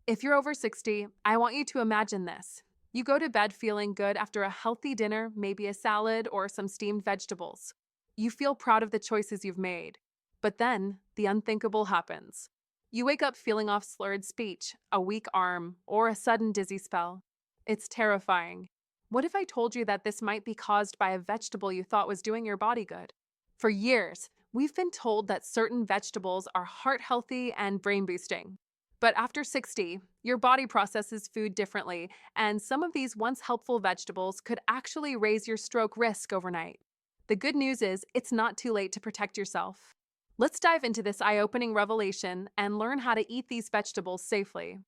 If you're over 60, I want you to imagine this. You go to bed feeling good after a healthy dinner, maybe a salad or some steamed vegetables. You feel proud of the choices you've made. But then, the unthinkable happens. You wake up feeling off slurred speech, a weak arm, or a sudden dizzy spell. It's terrifying. What if I told you that this might be caused by a vegetable you thought was doing your body good? For years, we've been told that certain vegetables are heart healthy and brain boosting. But after 60, your body processes food differently, and some of these once helpful vegetables could actually raise your stroke risk overnight. The good news is, it's not too late to protect yourself. Let's dive into this eye opening revelation and learn how to eat these vegetables safely.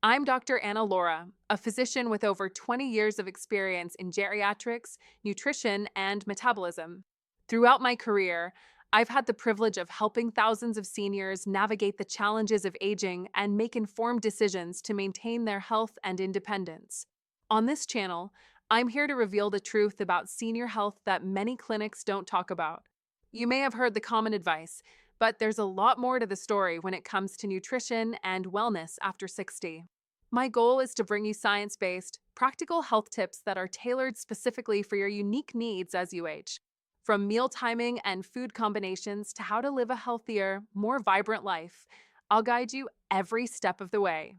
I'm Dr. Anna Laura, a physician with over 20 years of experience in geriatrics, nutrition, and metabolism. Throughout my career, I've had the privilege of helping thousands of seniors navigate the challenges of aging and make informed decisions to maintain their health and independence. On this channel, I'm here to reveal the truth about senior health that many clinics don't talk about. You may have heard the common advice, but there's a lot more to the story when it comes to nutrition and wellness after 60. My goal is to bring you science based, practical health tips that are tailored specifically for your unique needs as you age. From meal timing and food combinations to how to live a healthier, more vibrant life, I'll guide you every step of the way.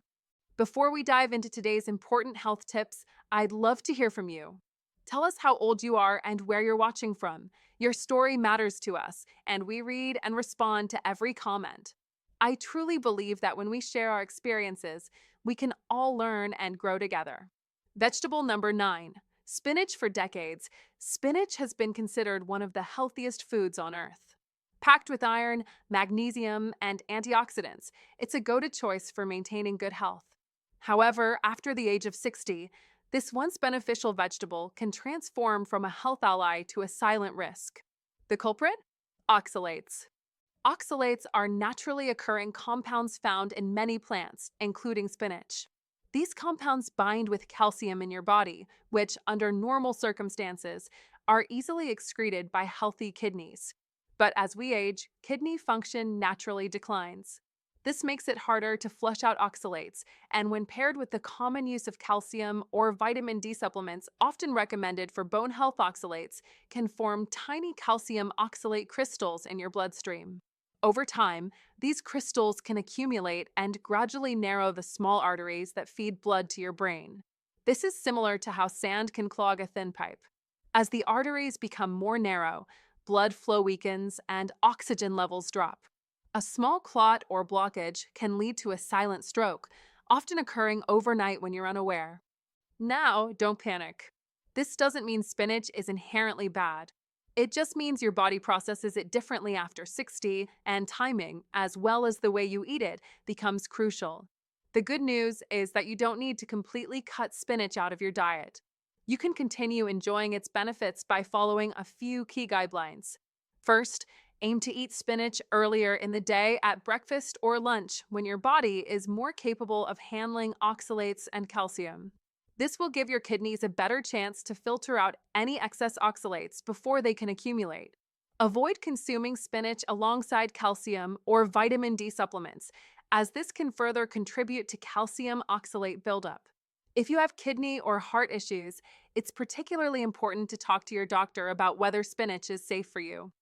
Before we dive into today's important health tips, I'd love to hear from you. Tell us how old you are and where you're watching from. Your story matters to us, and we read and respond to every comment. I truly believe that when we share our experiences, we can all learn and grow together. Vegetable number 9. Spinach. For decades, spinach has been considered one of the healthiest foods on earth. Packed with iron, magnesium, and antioxidants, it's a go-to choice for maintaining good health. However, after the age of 60, this once beneficial vegetable can transform from a health ally to a silent risk. The culprit? Oxalates. Oxalates are naturally occurring compounds found in many plants, including spinach. These compounds bind with calcium in your body, which, under normal circumstances, are easily excreted by healthy kidneys. But as we age, kidney function naturally declines. This makes it harder to flush out oxalates, and when paired with the common use of calcium or vitamin D supplements often recommended for bone health, oxalates can form tiny calcium oxalate crystals in your bloodstream. Over time, these crystals can accumulate and gradually narrow the small arteries that feed blood to your brain. This is similar to how sand can clog a thin pipe. As the arteries become more narrow, blood flow weakens and oxygen levels drop. A small clot or blockage can lead to a silent stroke, often occurring overnight when you're unaware. Now, don't panic. This doesn't mean spinach is inherently bad. It just means your body processes it differently after 60, and timing, as well as the way you eat it, becomes crucial. The good news is that you don't need to completely cut spinach out of your diet. You can continue enjoying its benefits by following a few key guidelines. First, aim to eat spinach earlier in the day at breakfast or lunch when your body is more capable of handling oxalates and calcium. This will give your kidneys a better chance to filter out any excess oxalates before they can accumulate. Avoid consuming spinach alongside calcium or vitamin D supplements, as this can further contribute to calcium oxalate buildup. If you have kidney or heart issues, it's particularly important to talk to your doctor about whether spinach is safe for you.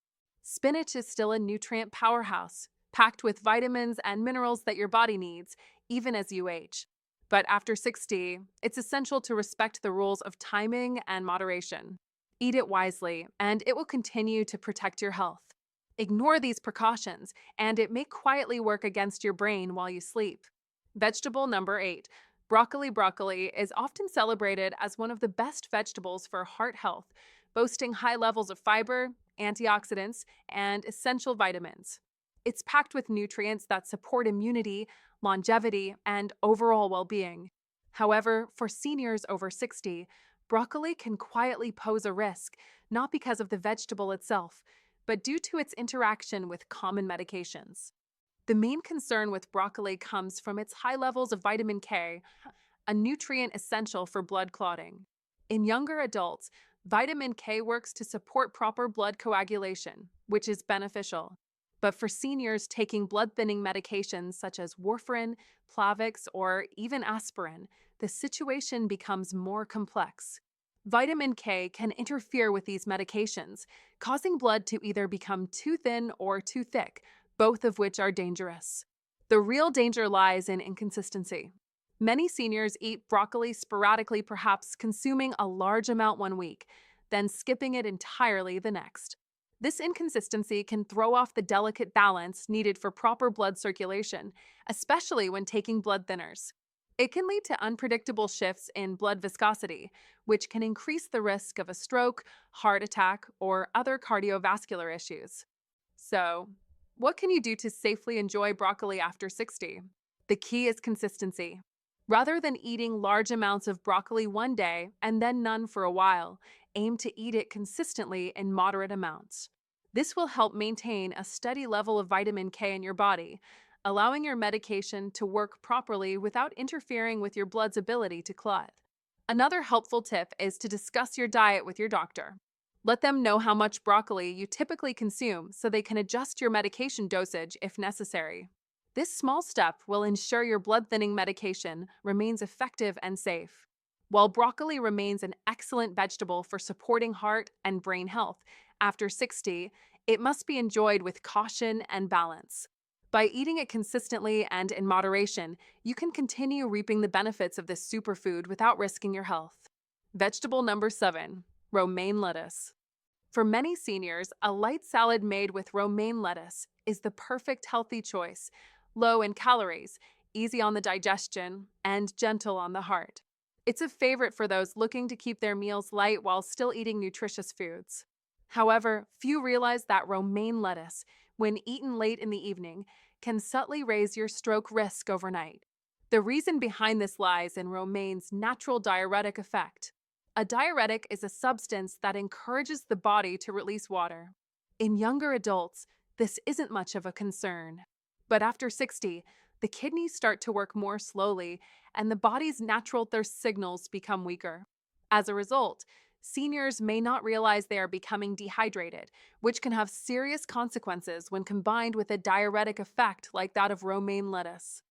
Spinach is still a nutrient powerhouse, packed with vitamins and minerals that your body needs, even as you age. But after 60, it's essential to respect the rules of timing and moderation. Eat it wisely, and it will continue to protect your health. Ignore these precautions, and it may quietly work against your brain while you sleep. Vegetable number 8. Broccoli. Broccoli is often celebrated as one of the best vegetables for heart health, boasting high levels of fiber, antioxidants, and essential vitamins. It's packed with nutrients that support immunity, longevity, and overall well-being. However, for seniors over 60, broccoli can quietly pose a risk, not because of the vegetable itself, but due to its interaction with common medications. The main concern with broccoli comes from its high levels of vitamin K, a nutrient essential for blood clotting. In younger adults, vitamin K works to support proper blood coagulation, which is beneficial. But for seniors taking blood-thinning medications such as warfarin, Plavix, or even aspirin, the situation becomes more complex. Vitamin K can interfere with these medications, causing blood to either become too thin or too thick, both of which are dangerous. The real danger lies in inconsistency. Many seniors eat broccoli sporadically, perhaps consuming a large amount one week, then skipping it entirely the next. This inconsistency can throw off the delicate balance needed for proper blood circulation, especially when taking blood thinners. It can lead to unpredictable shifts in blood viscosity, which can increase the risk of a stroke, heart attack, or other cardiovascular issues. So, what can you do to safely enjoy broccoli after 60? The key is consistency. Rather than eating large amounts of broccoli one day and then none for a while, aim to eat it consistently in moderate amounts. This will help maintain a steady level of vitamin K in your body, allowing your medication to work properly without interfering with your blood's ability to clot. Another helpful tip is to discuss your diet with your doctor. Let them know how much broccoli you typically consume so they can adjust your medication dosage if necessary. This small step will ensure your blood thinning medication remains effective and safe. While broccoli remains an excellent vegetable for supporting heart and brain health, after 60, it must be enjoyed with caution and balance. By eating it consistently and in moderation, you can continue reaping the benefits of this superfood without risking your health. Vegetable number 7, romaine lettuce. For many seniors, a light salad made with romaine lettuce is the perfect healthy choice, low in calories, easy on the digestion, and gentle on the heart. It's a favorite for those looking to keep their meals light while still eating nutritious foods. However, few realize that romaine lettuce, when eaten late in the evening, can subtly raise your stroke risk overnight. The reason behind this lies in romaine's natural diuretic effect. A diuretic is a substance that encourages the body to release water. In younger adults, this isn't much of a concern. But after 60, the kidneys start to work more slowly and the body's natural thirst signals become weaker. As a result, seniors may not realize they are becoming dehydrated, which can have serious consequences when combined with a diuretic effect like that of romaine lettuce.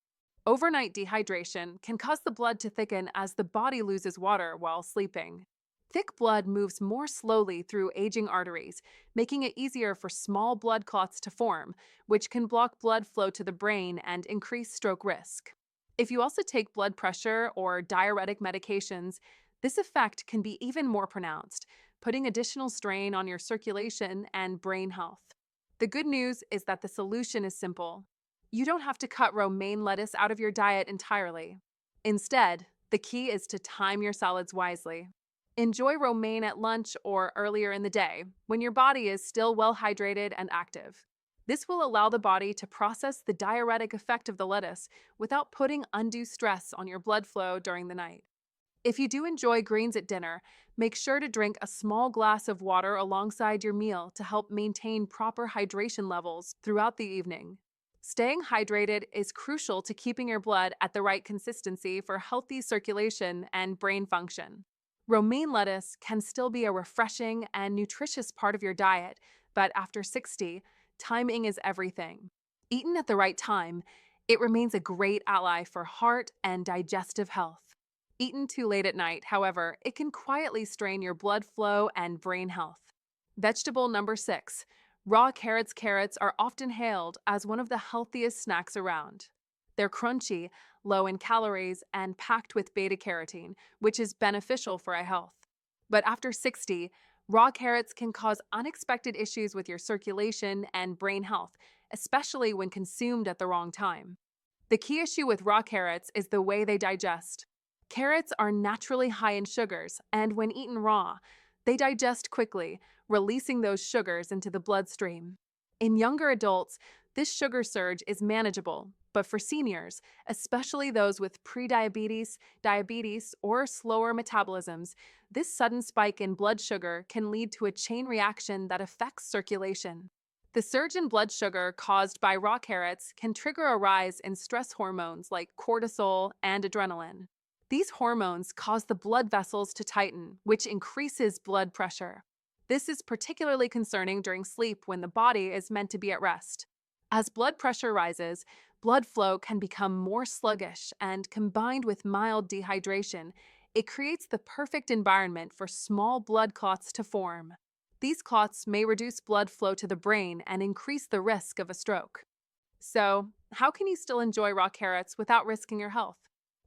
Overnight dehydration can cause the blood to thicken as the body loses water while sleeping. Thick blood moves more slowly through aging arteries, making it easier for small blood clots to form, which can block blood flow to the brain and increase stroke risk. If you also take blood pressure or diuretic medications, this effect can be even more pronounced, putting additional strain on your circulation and brain health. The good news is that the solution is simple. You don't have to cut romaine lettuce out of your diet entirely. Instead, the key is to time your salads wisely. Enjoy romaine at lunch or earlier in the day, when your body is still well hydrated and active. This will allow the body to process the diuretic effect of the lettuce without putting undue stress on your blood flow during the night. If you do enjoy greens at dinner, make sure to drink a small glass of water alongside your meal to help maintain proper hydration levels throughout the evening. Staying hydrated is crucial to keeping your blood at the right consistency for healthy circulation and brain function. Romaine lettuce can still be a refreshing and nutritious part of your diet, but after 60, timing is everything. Eaten at the right time, it remains a great ally for heart and digestive health. Eaten too late at night, however, it can quietly strain your blood flow and brain health. Vegetable number 6. Raw carrots. Carrots are often hailed as one of the healthiest snacks around. They're crunchy, low in calories, and packed with beta-carotene, which is beneficial for eye health. But after 60, raw carrots can cause unexpected issues with your circulation and brain health, especially when consumed at the wrong time. The key issue with raw carrots is the way they digest. Carrots are naturally high in sugars, and when eaten raw, they digest quickly, releasing those sugars into the bloodstream. In younger adults, this sugar surge is manageable, but for seniors, especially those with prediabetes, diabetes, or slower metabolisms, this sudden spike in blood sugar can lead to a chain reaction that affects circulation. The surge in blood sugar caused by raw carrots can trigger a rise in stress hormones like cortisol and adrenaline. These hormones cause the blood vessels to tighten, which increases blood pressure. This is particularly concerning during sleep when the body is meant to be at rest. As blood pressure rises, blood flow can become more sluggish, and combined with mild dehydration, it creates the perfect environment for small blood clots to form. These clots may reduce blood flow to the brain and increase the risk of a stroke. So, how can you still enjoy raw carrots without risking your health?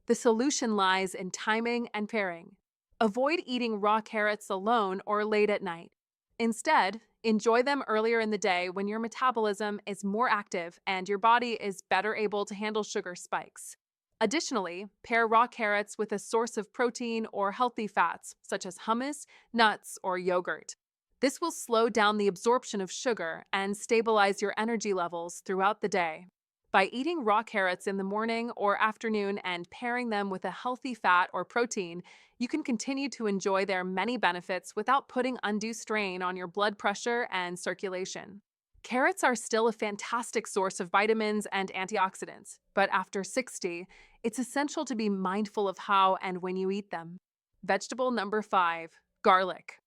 The solution lies in timing and pairing. Avoid eating raw carrots alone or late at night. Instead, enjoy them earlier in the day when your metabolism is more active and your body is better able to handle sugar spikes. Additionally, pair raw carrots with a source of protein or healthy fats, such as hummus, nuts, or yogurt. This will slow down the absorption of sugar and stabilize your energy levels throughout the day. By eating raw carrots in the morning or afternoon and pairing them with a healthy fat or protein, you can continue to enjoy their many benefits without putting undue strain on your blood pressure and circulation. Carrots are still a fantastic source of vitamins and antioxidants, but after 60, it's essential to be mindful of how and when you eat them. Vegetable number 5, garlic.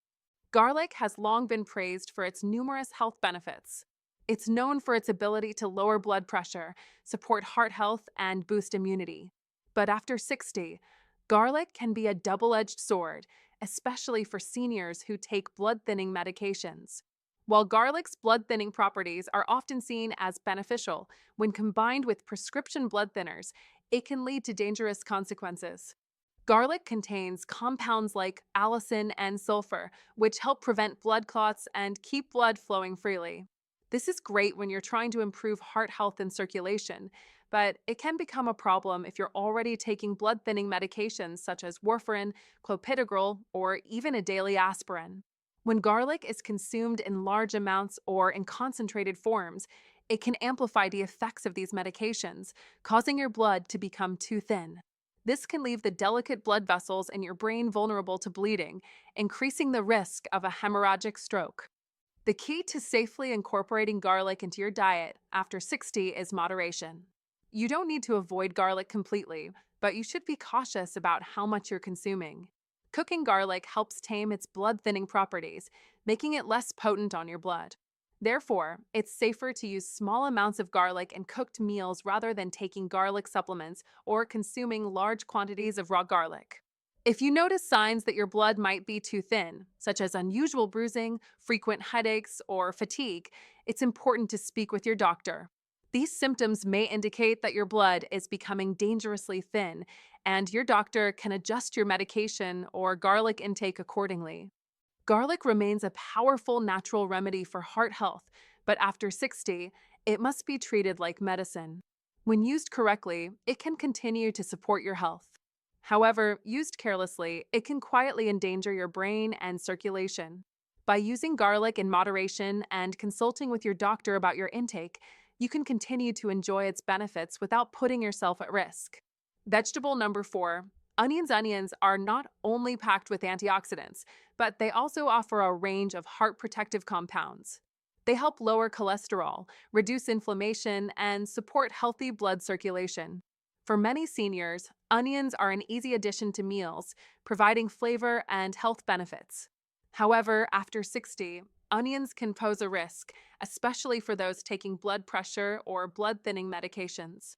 Garlic has long been praised for its numerous health benefits. It's known for its ability to lower blood pressure, support heart health, and boost immunity. But after 60, garlic can be a double-edged sword, especially for seniors who take blood-thinning medications. While garlic's blood-thinning properties are often seen as beneficial, when combined with prescription blood thinners, it can lead to dangerous consequences. Garlic contains compounds like allicin and sulfur, which help prevent blood clots and keep blood flowing freely. This is great when you're trying to improve heart health and circulation, but it can become a problem if you're already taking blood thinning medications such as warfarin, clopidogrel, or even a daily aspirin. When garlic is consumed in large amounts or in concentrated forms, it can amplify the effects of these medications, causing your blood to become too thin. This can leave the delicate blood vessels in your brain vulnerable to bleeding, increasing the risk of a hemorrhagic stroke. The key to safely incorporating garlic into your diet after 60 is moderation. You don't need to avoid garlic completely, but you should be cautious about how much you're consuming. Cooking garlic helps tame its blood-thinning properties, making it less potent on your blood. Therefore, it's safer to use small amounts of garlic in cooked meals rather than taking garlic supplements or consuming large quantities of raw garlic. If you notice signs that your blood might be too thin, such as unusual bruising, frequent headaches, or fatigue, it's important to speak with your doctor. These symptoms may indicate that your blood is becoming dangerously thin, and your doctor can adjust your medication or garlic intake accordingly. Garlic remains a powerful natural remedy for heart health, but after 60, it must be treated like medicine. When used correctly, it can continue to support your health. However, used carelessly, it can quietly endanger your brain and circulation. By using garlic in moderation and consulting with your doctor about your intake, you can continue to enjoy its benefits without putting yourself at risk. Vegetable number 4. Onions are not only packed with antioxidants, but they also offer a range of heart protective compounds. They help lower cholesterol, reduce inflammation, and support healthy blood circulation. For many seniors, onions are an easy addition to meals, providing flavor and health benefits. However, after 60, onions can pose a risk, especially for those taking blood pressure or blood thinning medications.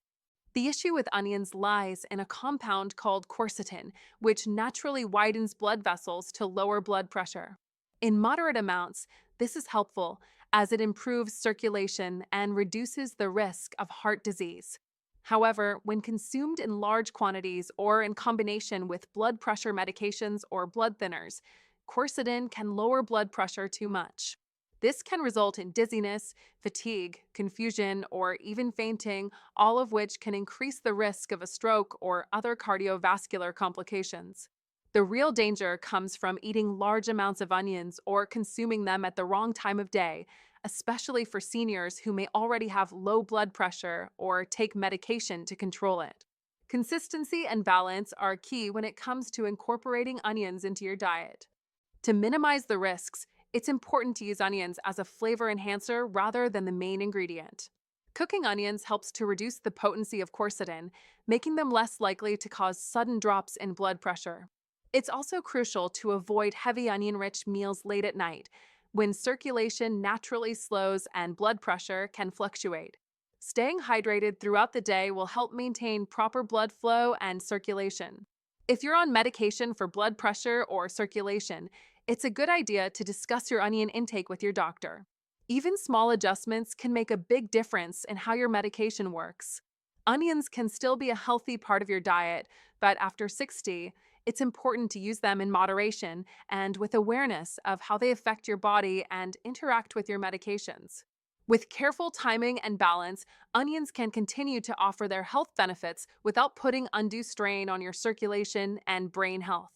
The issue with onions lies in a compound called quercetin, which naturally widens blood vessels to lower blood pressure. In moderate amounts, this is helpful as it improves circulation and reduces the risk of heart disease. However, when consumed in large quantities or in combination with blood pressure medications or blood thinners, quercetin can lower blood pressure too much. This can result in dizziness, fatigue, confusion, or even fainting, all of which can increase the risk of a stroke or other cardiovascular complications. The real danger comes from eating large amounts of onions or consuming them at the wrong time of day, especially for seniors who may already have low blood pressure or take medication to control it. Consistency and balance are key when it comes to incorporating onions into your diet. To minimize the risks, it's important to use onions as a flavor enhancer rather than the main ingredient. Cooking onions helps to reduce the potency of quercetin, making them less likely to cause sudden drops in blood pressure. It's also crucial to avoid heavy onion-rich meals late at night, when circulation naturally slows and blood pressure can fluctuate. Staying hydrated throughout the day will help maintain proper blood flow and circulation. If you're on medication for blood pressure or circulation, it's a good idea to discuss your onion intake with your doctor. Even small adjustments can make a big difference in how your medication works. Onions can still be a healthy part of your diet, but after 60, it's important to use them in moderation and with awareness of how they affect your body and interact with your medications. With careful timing and balance, onions can continue to offer their health benefits without putting undue strain on your circulation and brain health.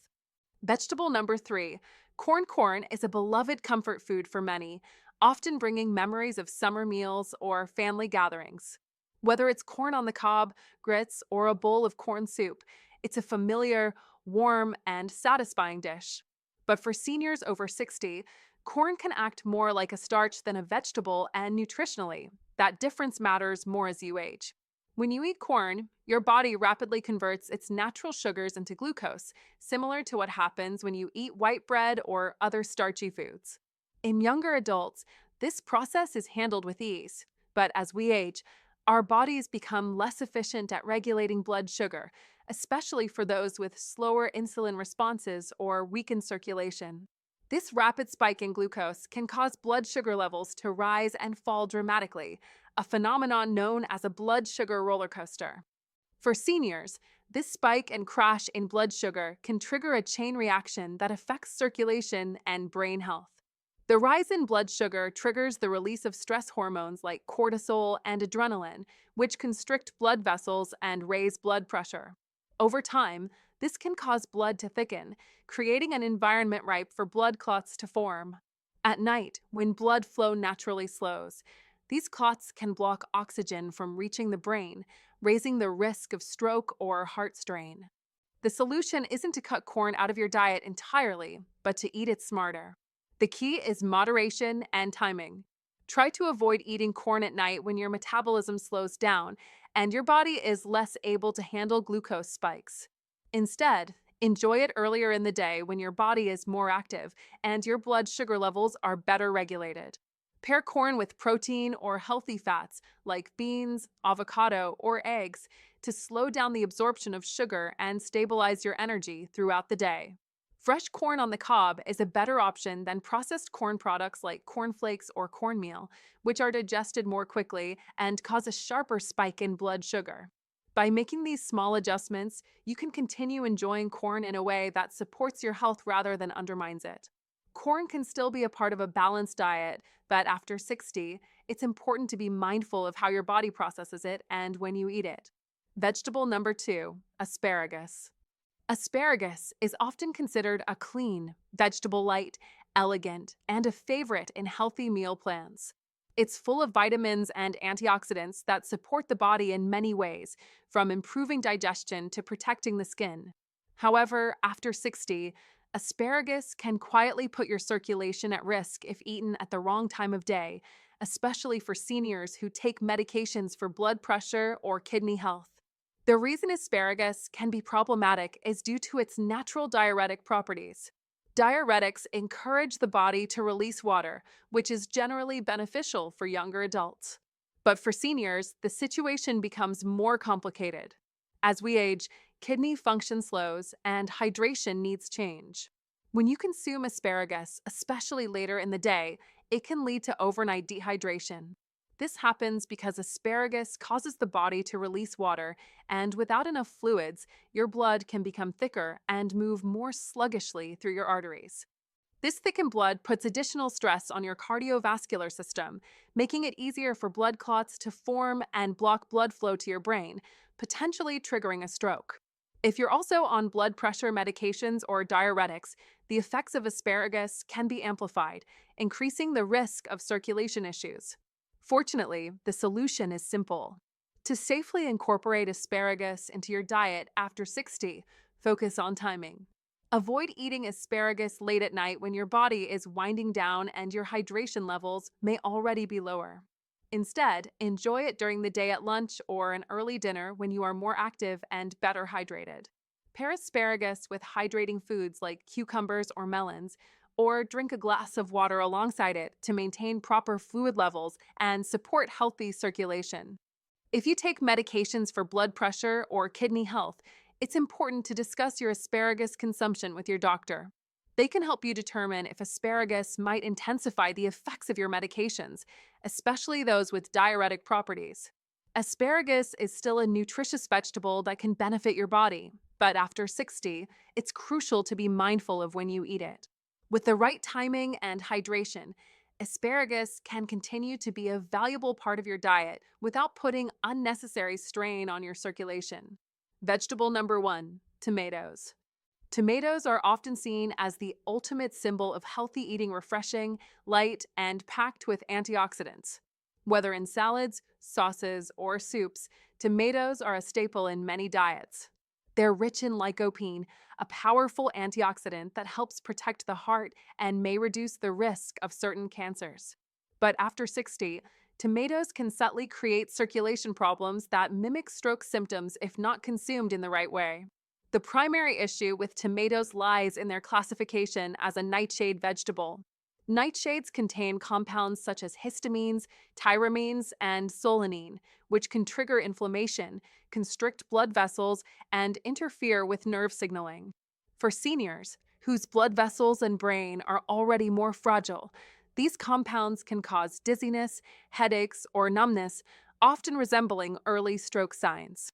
Vegetable number 3. Corn is a beloved comfort food for many, often bringing memories of summer meals or family gatherings. Whether it's corn on the cob, grits, or a bowl of corn soup, it's a familiar, warm, and satisfying dish. But for seniors over 60, corn can act more like a starch than a vegetable, and nutritionally, that difference matters more as you age. When you eat corn, your body rapidly converts its natural sugars into glucose, similar to what happens when you eat white bread or other starchy foods. In younger adults, this process is handled with ease, but as we age, our bodies become less efficient at regulating blood sugar, especially for those with slower insulin responses or weakened circulation. This rapid spike in glucose can cause blood sugar levels to rise and fall dramatically, a phenomenon known as a blood sugar roller coaster. For seniors, this spike and crash in blood sugar can trigger a chain reaction that affects circulation and brain health. The rise in blood sugar triggers the release of stress hormones like cortisol and adrenaline, which constrict blood vessels and raise blood pressure. Over time, this can cause blood to thicken, creating an environment ripe for blood clots to form. At night, when blood flow naturally slows, these clots can block oxygen from reaching the brain, raising the risk of stroke or heart strain. The solution isn't to cut corn out of your diet entirely, but to eat it smarter. The key is moderation and timing. Try to avoid eating corn at night when your metabolism slows down and your body is less able to handle glucose spikes. Instead, enjoy it earlier in the day when your body is more active and your blood sugar levels are better regulated. Pair corn with protein or healthy fats like beans, avocado, or eggs to slow down the absorption of sugar and stabilize your energy throughout the day. Fresh corn on the cob is a better option than processed corn products like cornflakes or cornmeal, which are digested more quickly and cause a sharper spike in blood sugar. By making these small adjustments, you can continue enjoying corn in a way that supports your health rather than undermines it. Corn can still be a part of a balanced diet, but after 60, it's important to be mindful of how your body processes it and when you eat it. Vegetable number 2, asparagus. Asparagus is often considered a clean, vegetable light, elegant, and a favorite in healthy meal plans. It's full of vitamins and antioxidants that support the body in many ways, from improving digestion to protecting the skin. However, after 60, asparagus can quietly put your circulation at risk if eaten at the wrong time of day, especially for seniors who take medications for blood pressure or kidney health. The reason asparagus can be problematic is due to its natural diuretic properties. Diuretics encourage the body to release water, which is generally beneficial for younger adults. But for seniors, the situation becomes more complicated. As we age, kidney function slows and hydration needs change. When you consume asparagus, especially later in the day, it can lead to overnight dehydration. This happens because asparagus causes the body to release water, and without enough fluids, your blood can become thicker and move more sluggishly through your arteries. This thickened blood puts additional stress on your cardiovascular system, making it easier for blood clots to form and block blood flow to your brain, potentially triggering a stroke. If you're also on blood pressure medications or diuretics, the effects of asparagus can be amplified, increasing the risk of circulation issues. Fortunately, the solution is simple. To safely incorporate asparagus into your diet after 60, focus on timing. Avoid eating asparagus late at night when your body is winding down and your hydration levels may already be lower. Instead, enjoy it during the day at lunch or an early dinner when you are more active and better hydrated. Pair asparagus with hydrating foods like cucumbers or melons, or drink a glass of water alongside it to maintain proper fluid levels and support healthy circulation. If you take medications for blood pressure or kidney health, it's important to discuss your asparagus consumption with your doctor. They can help you determine if asparagus might intensify the effects of your medications, especially those with diuretic properties. Asparagus is still a nutritious vegetable that can benefit your body, but after 60, it's crucial to be mindful of when you eat it. With the right timing and hydration, asparagus can continue to be a valuable part of your diet without putting unnecessary strain on your circulation. Vegetable number one, tomatoes. Tomatoes are often seen as the ultimate symbol of healthy eating, refreshing, light, and packed with antioxidants. Whether in salads, sauces, or soups, tomatoes are a staple in many diets. They're rich in lycopene, a powerful antioxidant that helps protect the heart and may reduce the risk of certain cancers. But after 60, tomatoes can subtly create circulation problems that mimic stroke symptoms if not consumed in the right way. The primary issue with tomatoes lies in their classification as a nightshade vegetable. Nightshades contain compounds such as histamines, tyramines, and solanine, which can trigger inflammation, constrict blood vessels, and interfere with nerve signaling. For seniors, whose blood vessels and brain are already more fragile, these compounds can cause dizziness, headaches, or numbness, often resembling early stroke signs.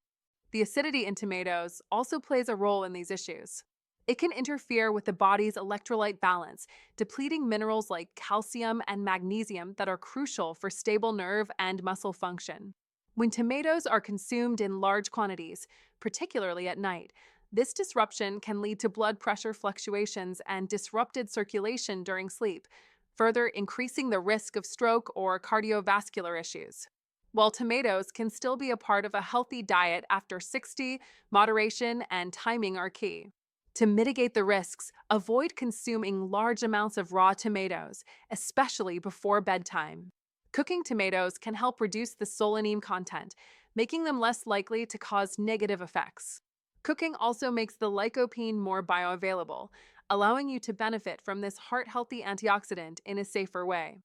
The acidity in tomatoes also plays a role in these issues. It can interfere with the body's electrolyte balance, depleting minerals like calcium and magnesium that are crucial for stable nerve and muscle function. When tomatoes are consumed in large quantities, particularly at night, this disruption can lead to blood pressure fluctuations and disrupted circulation during sleep, further increasing the risk of stroke or cardiovascular issues. While tomatoes can still be a part of a healthy diet after 60, moderation and timing are key. To mitigate the risks, avoid consuming large amounts of raw tomatoes, especially before bedtime. Cooking tomatoes can help reduce the solanine content, making them less likely to cause negative effects. Cooking also makes the lycopene more bioavailable, allowing you to benefit from this heart-healthy antioxidant in a safer way.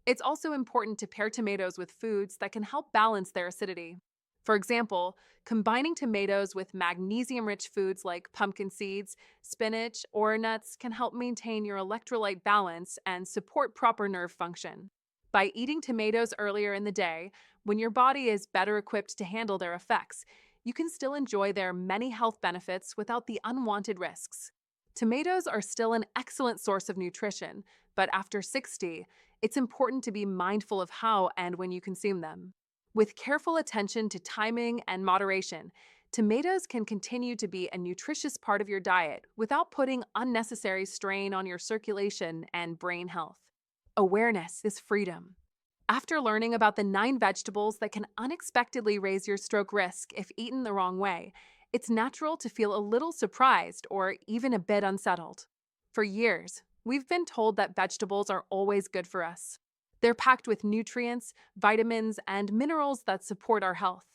It's also important to pair tomatoes with foods that can help balance their acidity. For example, combining tomatoes with magnesium-rich foods like pumpkin seeds, spinach, or nuts can help maintain your electrolyte balance and support proper nerve function. By eating tomatoes earlier in the day, when your body is better equipped to handle their effects, you can still enjoy their many health benefits without the unwanted risks. Tomatoes are still an excellent source of nutrition, but after 60, it's important to be mindful of how and when you consume them. With careful attention to timing and moderation, tomatoes can continue to be a nutritious part of your diet without putting unnecessary strain on your circulation and brain health. Awareness is freedom. After learning about the 9 vegetables that can unexpectedly raise your stroke risk if eaten the wrong way, it's natural to feel a little surprised or even a bit unsettled. For years, we've been told that vegetables are always good for us. They're packed with nutrients, vitamins, and minerals that support our health.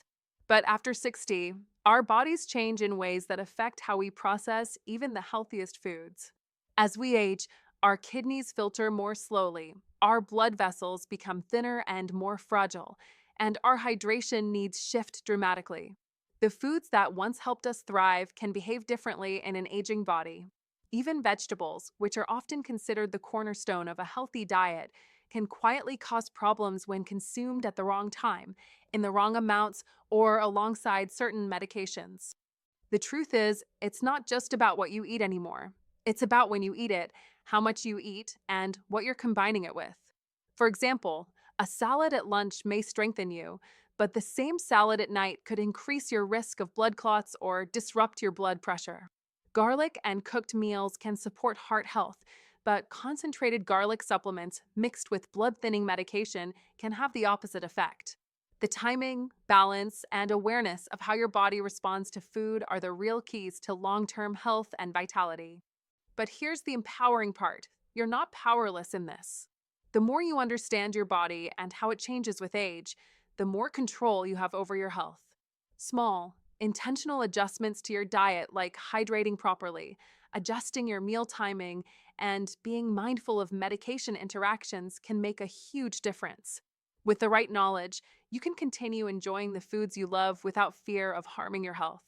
But after 60, our bodies change in ways that affect how we process even the healthiest foods. As we age, our kidneys filter more slowly, our blood vessels become thinner and more fragile, and our hydration needs shift dramatically. The foods that once helped us thrive can behave differently in an aging body. Even vegetables, which are often considered the cornerstone of a healthy diet, can quietly cause problems when consumed at the wrong time, in the wrong amounts, or alongside certain medications. The truth is, it's not just about what you eat anymore. It's about when you eat it, how much you eat, and what you're combining it with. For example, a salad at lunch may strengthen you, but the same salad at night could increase your risk of blood clots or disrupt your blood pressure. Garlic and cooked meals can support heart health, but concentrated garlic supplements mixed with blood-thinning medication can have the opposite effect. The timing, balance, and awareness of how your body responds to food are the real keys to long-term health and vitality. But here's the empowering part. You're not powerless in this. The more you understand your body and how it changes with age, the more control you have over your health. Small, intentional adjustments to your diet, like hydrating properly, adjusting your meal timing, and being mindful of medication interactions, can make a huge difference. With the right knowledge, you can continue enjoying the foods you love without fear of harming your health.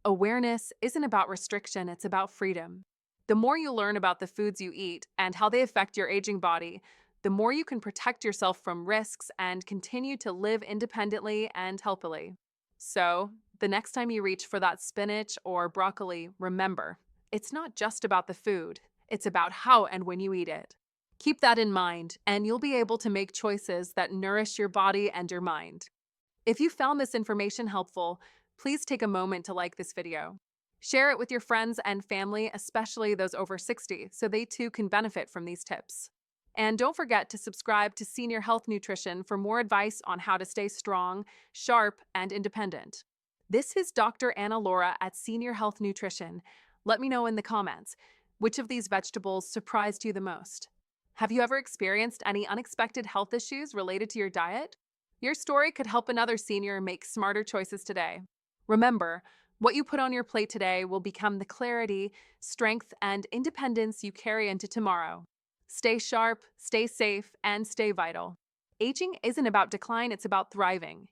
Awareness isn't about restriction, it's about freedom. The more you learn about the foods you eat and how they affect your aging body, the more you can protect yourself from risks and continue to live independently and healthily. So, the next time you reach for that spinach or broccoli, remember, it's not just about the food, it's about how and when you eat it. Keep that in mind, and you'll be able to make choices that nourish your body and your mind. If you found this information helpful, please take a moment to like this video. Share it with your friends and family, especially those over 60, so they too can benefit from these tips. And don't forget to subscribe to Senior Health Nutrition for more advice on how to stay strong, sharp, and independent. This is Dr. Anna Laura at Senior Health Nutrition. Let me know in the comments, which of these vegetables surprised you the most? Have you ever experienced any unexpected health issues related to your diet? Your story could help another senior make smarter choices today. Remember, what you put on your plate today will become the clarity, strength, and independence you carry into tomorrow. Stay sharp, stay safe, and stay vital. Aging isn't about decline, it's about thriving.